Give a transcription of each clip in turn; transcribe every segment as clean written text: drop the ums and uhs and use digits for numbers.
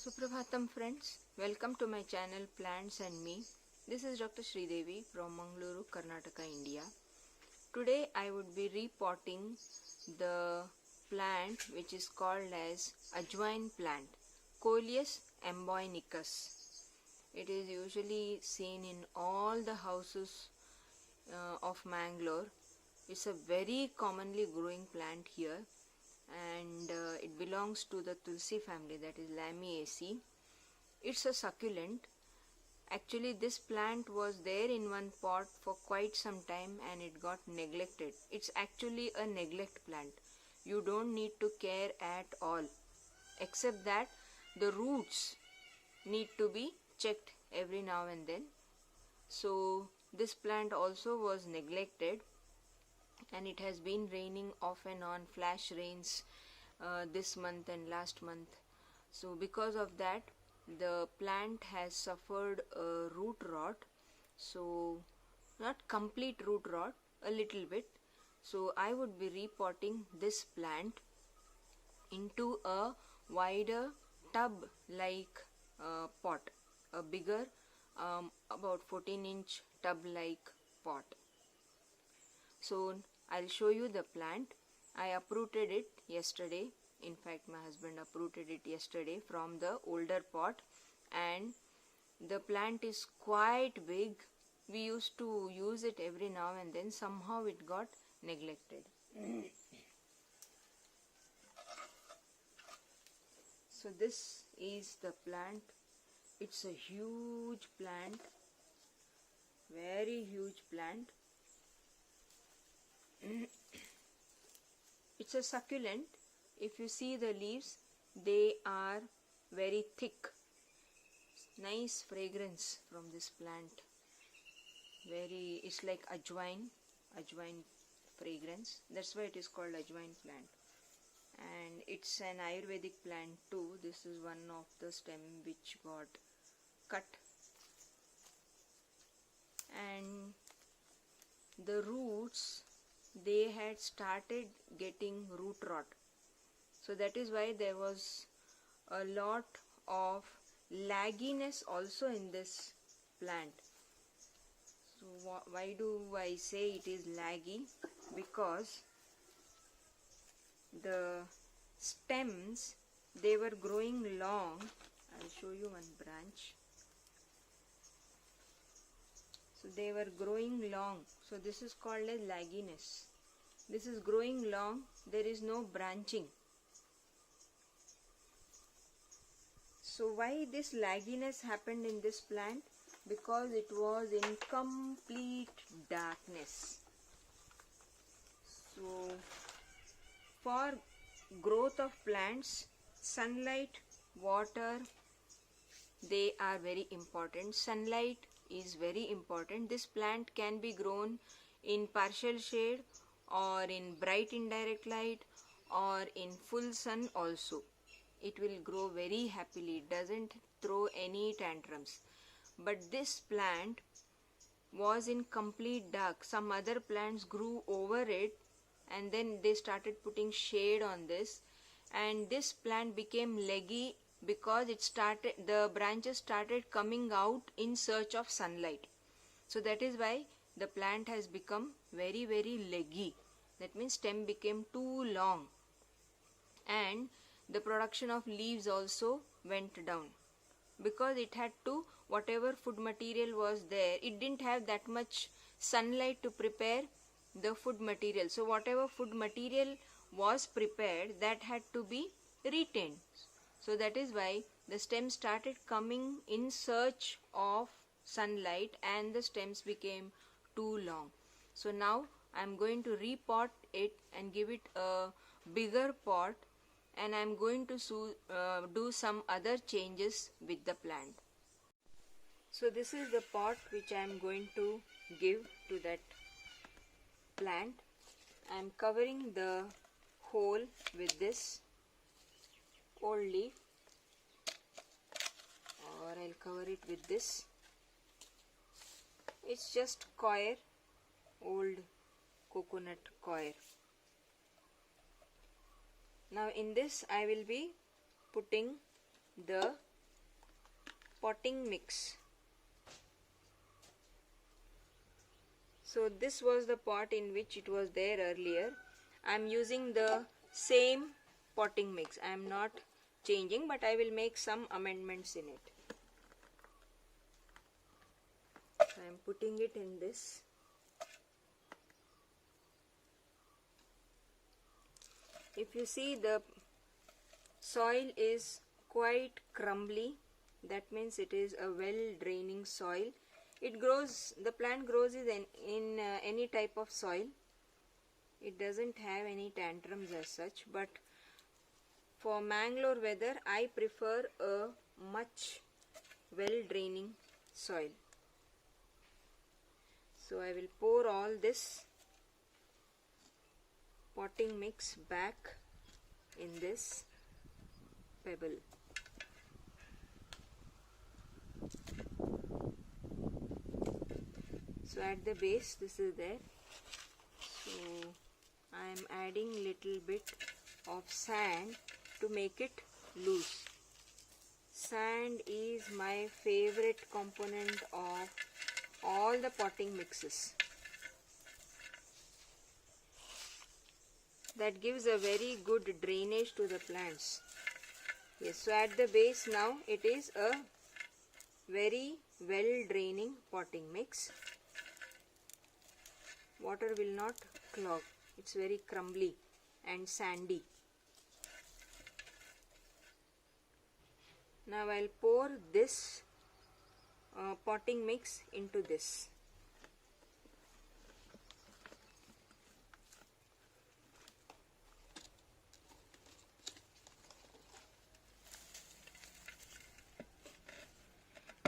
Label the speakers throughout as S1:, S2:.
S1: Suprabhatam friends, welcome to my channel Plants and Me. This is Dr. Sridevi from Mangaluru, Karnataka, India. Today I would be repotting the plant which is called as Ajwain plant, Coleus emboinicus. It is usually seen in all the houses of Mangalore. It's a very commonly growing plant here, and it belongs to the Tulsi family, that is Lamiaceae. It's a succulent. Actually, this plant was there in one pot for quite some time and it got neglected. It's actually a neglect plant. You don't need to care at all, except that the roots need to be checked every now and then. So this plant also was neglected, and it has been raining off and on, flash rains this month and last month. So because of that, the plant has suffered a root rot. So not complete root rot, a little bit. So I would be repotting this plant into a wider tub like pot, a bigger about 14-inch tub like pot. So I'll show you the plant. I uprooted it yesterday. In fact, my husband uprooted it yesterday from the older pot, and the plant is quite big. We used to use it every now and then. Somehow it got neglected. So this is the plant. It's a huge plant, very huge plant. It's a succulent. If you see the leaves, they are very thick. Nice fragrance from this plant. It's like ajwain fragrance. That's why it is called ajwain plant. And it's an Ayurvedic plant too. This is one of the stem which got cut. And the roots, they had started getting root rot. So that is why there was a lot of lagginess also in this plant. So why do I say it is laggy? Because the stems, they were growing long. I'll show you one branch. So they were growing long. So this is called as lagginess. This is growing long. There is no branching. So why this lagginess happened in this plant? Because it was in complete darkness. So for growth of plants, sunlight, water, they are very important. Sunlight is very important. This plant can be grown in partial shade or in bright indirect light or in full sun also. It will grow very happily. It doesn't throw any tantrums. But this plant was in complete dark. Some other plants grew over it, and then they started putting shade on this, and this plant became leggy because the branches started coming out in search of sunlight. So that is why the plant has become very, very leggy. That means stem became too long, and the production of leaves also went down, because it had to, whatever food material was there, it didn't have that much sunlight to prepare the food material. So whatever food material was prepared, that had to be retained. So that is why the stems started coming in search of sunlight and the stems became too long. So now I am going to repot it and give it a bigger pot, and I am going to do some other changes with the plant. So this is the pot which I am going to give to that plant. I am covering the hole with this old leaf, or I'll cover it with this. It's just coir, old coconut coir. Now in this I will be putting the potting mix. So this was the pot in which it was there earlier. I am using the same potting mix. I am not changing, but I will make some amendments in it. So I am putting it in this. If you see, the soil is quite crumbly. That means it is a well draining soil. It grows, the plant grows in any type of soil. It doesn't have any tantrums as such, but for Mangalore weather I prefer a much well draining soil. So I will pour all this potting mix back in this pebble. So at the base this is there. So I am adding little bit of sand to make it loose. Sand is my favorite component of all the potting mixes. That gives a very good drainage to the plants. Yes, so at the base now it is a very well draining potting mix. Water will not clog. It's very crumbly and sandy. Now I'll pour this potting mix into this.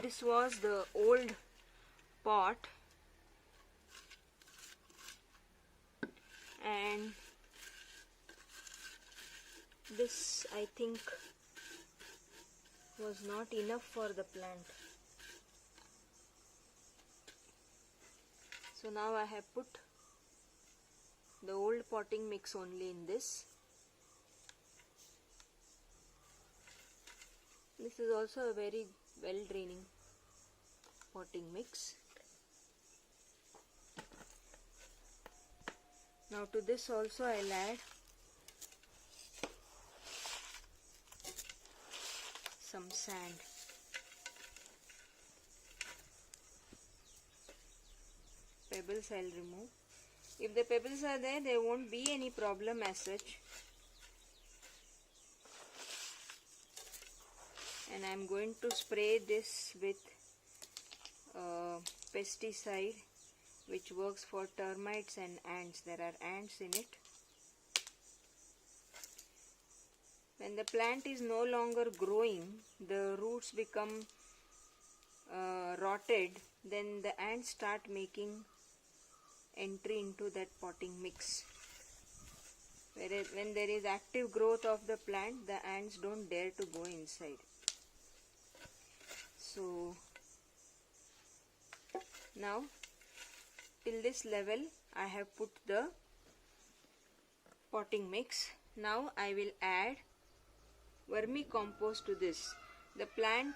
S1: This was the old pot, and this I think was not enough for the plant. So now I have put the old potting mix only in this. This is also a very well draining potting mix. Now to this also I'll add some sand. Pebbles I'll remove. If the pebbles are there, there won't be any problem as such. And I'm going to spray this with pesticide which works for termites and ants. There are ants in it. When the plant is no longer growing, the roots become rotted, then the ants start making entry into that potting mix. Whereas when there is active growth of the plant, the ants don't dare to go inside. So now till this level I have put the potting mix. Now I will add vermicompost to this. The plant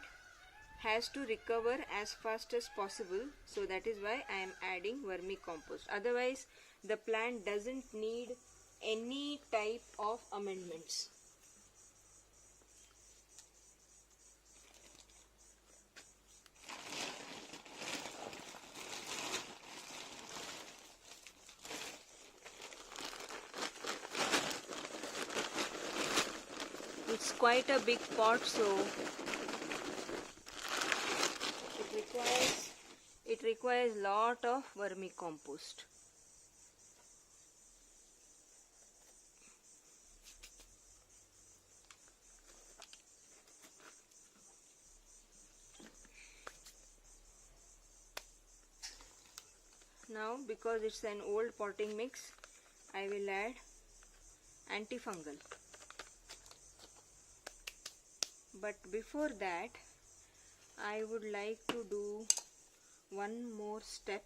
S1: has to recover as fast as possible, so that is why I am adding vermicompost. Otherwise the plant doesn't need any type of amendments. It's quite a big pot, so it requires lot of vermicompost. Now because it's an old potting mix, I will add antifungal. But before that, I would like to do one more step.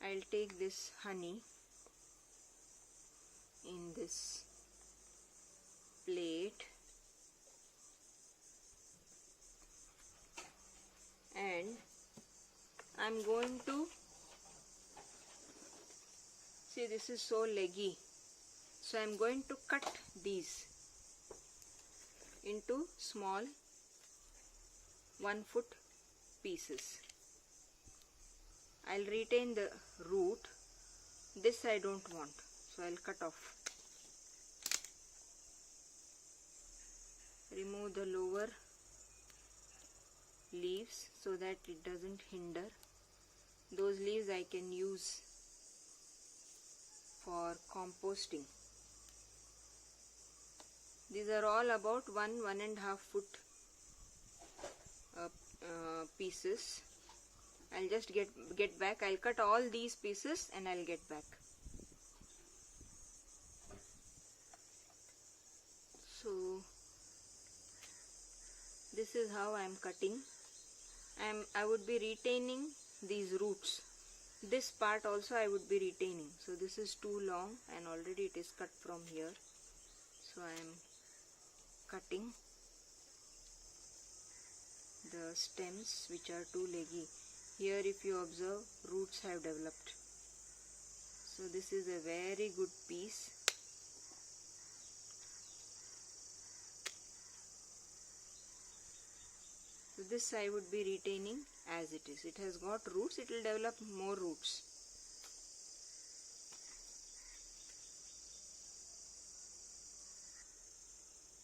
S1: I'll take this honey in this plate and I'm going to see, this is so leggy, so I'm going to cut these into small 1 foot pieces. I'll retain the root. This I don't want, so I'll cut off. Remove the lower leaves so that it doesn't hinder. Those leaves I can use for composting. These are all about 1.5 foot pieces. I'll just get back. I'll cut all these pieces and I'll get back. So this is how I am cutting. I would be retaining these roots. This part also I would be retaining. So this is too long and already it is cut from here. So I am cutting the stems which are too leggy. Here if you observe, roots have developed. So this is a very good piece. So this I would be retaining as it is. It has got roots, it will develop more roots.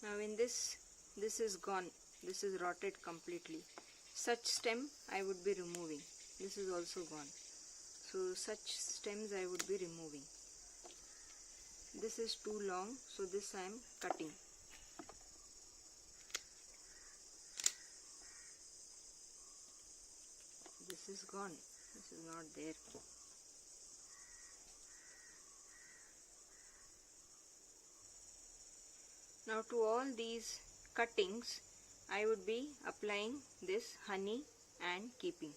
S1: Now in this is gone. This is rotted completely. Such stem I would be removing. This is also gone. So such stems I would be removing. This is too long, so this I am cutting. This is gone. This is not there. Now to all these cuttings I would be applying this honey and keeping.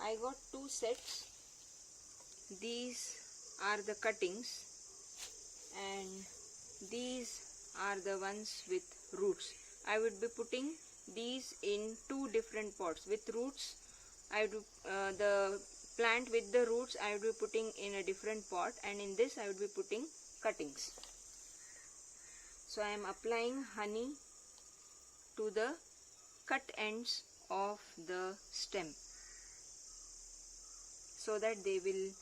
S1: I got 2 sets. These are the cuttings and these are the ones with roots. I would be putting these in 2 different pots. With roots, I would the plant with the roots I would be putting in a different pot, and in this I would be putting cuttings. So I am applying honey to the cut ends of the stem so that they will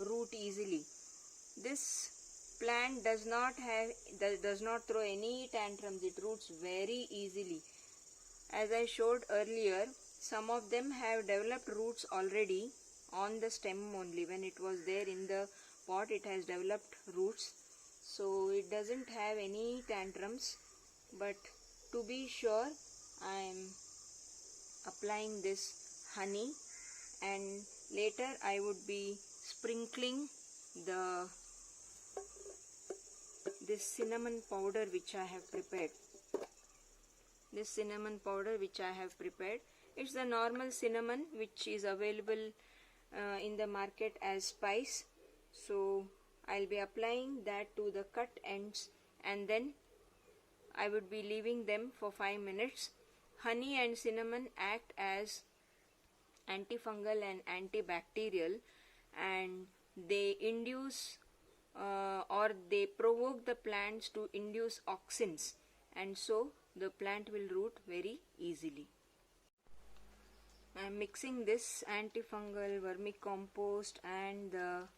S1: root easily. This plant does not throw any tantrums. It roots very easily. As I showed earlier, some of them have developed roots already on the stem only. When it was there in the pot, it has developed roots. So it doesn't have any tantrums. But to be sure, I am applying this honey, and later I would be sprinkling this cinnamon powder which I have prepared. This cinnamon powder which I have prepared, it's the normal cinnamon which is available in the market as spice. So I'll be applying that to the cut ends, and then I would be leaving them for 5 minutes. Honey and cinnamon act as antifungal and antibacterial, and they induce or they provoke the plants to induce auxins, and so the plant will root very easily. I am mixing this antifungal, vermicompost and the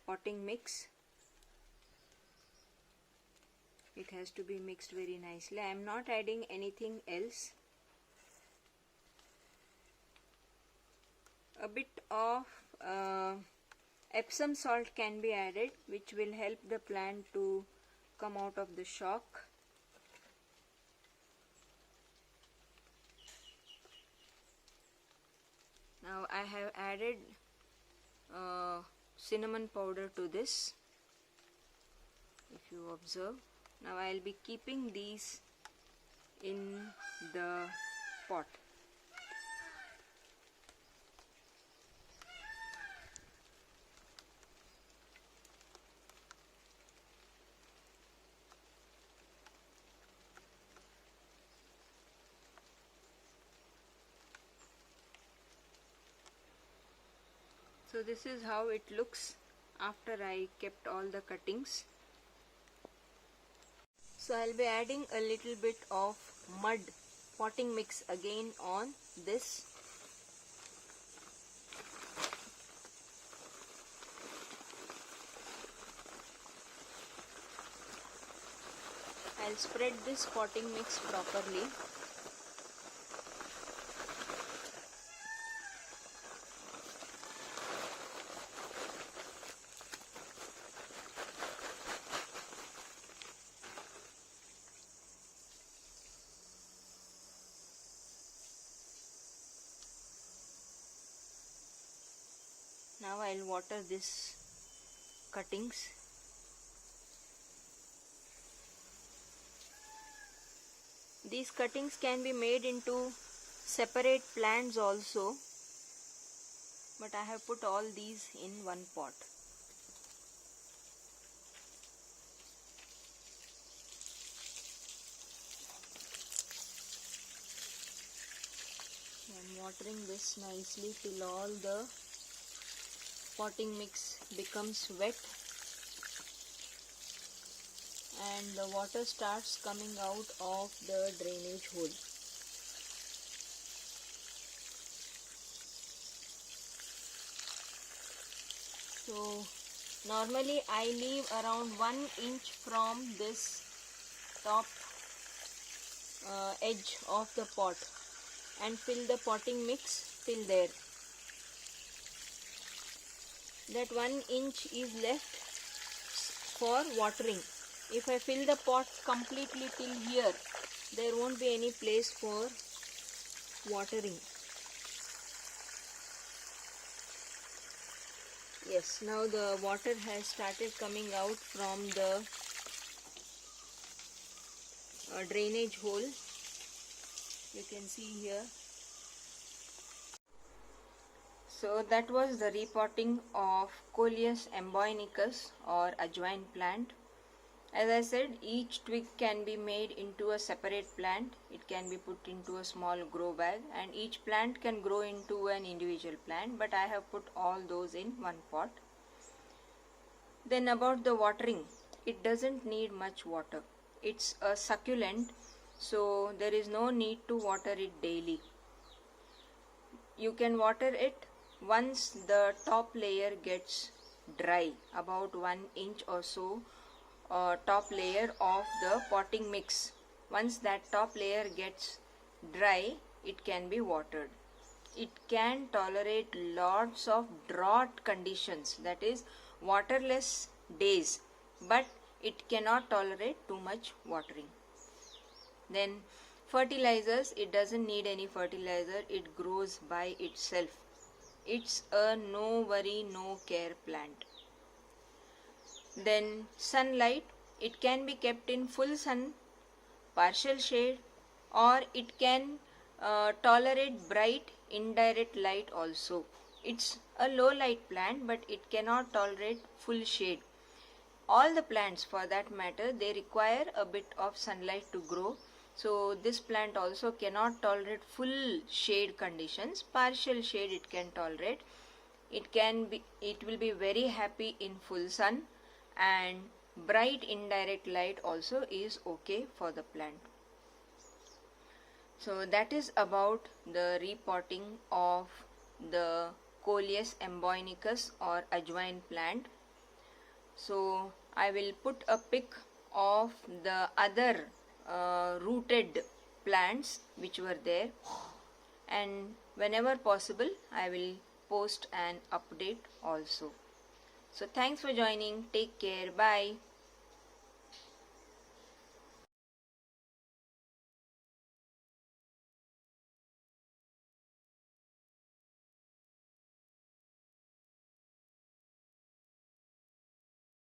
S1: potting mix. It has to be mixed very nicely. I am not adding anything else. A bit of Epsom salt can be added, which will help the plant to come out of the shock. Now I have added cinnamon powder to this, if you observe. Now I will be keeping these in the pot. So this is how it looks after I kept all the cuttings. So I'll be adding a little bit of mud potting mix again on this. I'll spread this potting mix properly. Now I'll water this cuttings. These cuttings can be made into separate plants also, but I have put all these in one pot. I'm watering this nicely till all the potting mix becomes wet and the water starts coming out of the drainage hole. So normally I leave around 1 inch from this top edge of the pot and fill the potting mix till there. That 1 inch is left for watering. If I fill the pot completely till here, there won't be any place for watering. Yes, now the water has started coming out from the drainage hole. You can see here. So that was the repotting of Coleus emboinicus or ajwain plant. As I said, each twig can be made into a separate plant. It can be put into a small grow bag and each plant can grow into an individual plant, but I have put all those in one pot. Then about the watering, it doesn't need much water. It's a succulent, so there is no need to water it daily. You can water it once the top layer gets dry, about 1 inch or so top layer of the potting mix. Once that top layer gets dry, it can be watered. It can tolerate lots of drought conditions, that is waterless days, but it cannot tolerate too much watering. Then fertilizers, it doesn't need any fertilizer, it grows by itself. It's a no worry, no care plant. Then sunlight, it can be kept in full sun, partial shade, or it can tolerate bright indirect light also. It's a low light plant, but it cannot tolerate full shade. All the plants for that matter, they require a bit of sunlight to grow. So this plant also cannot tolerate full shade conditions. Partial shade it can tolerate. It will be very happy in full sun, and bright indirect light also is okay for the plant. So that is about the repotting of the Coleus emboinicus or ajwain plant. So I will put a pic of the other rooted plants which were there, and whenever possible I will post an update also. So thanks for joining. Take care. Bye.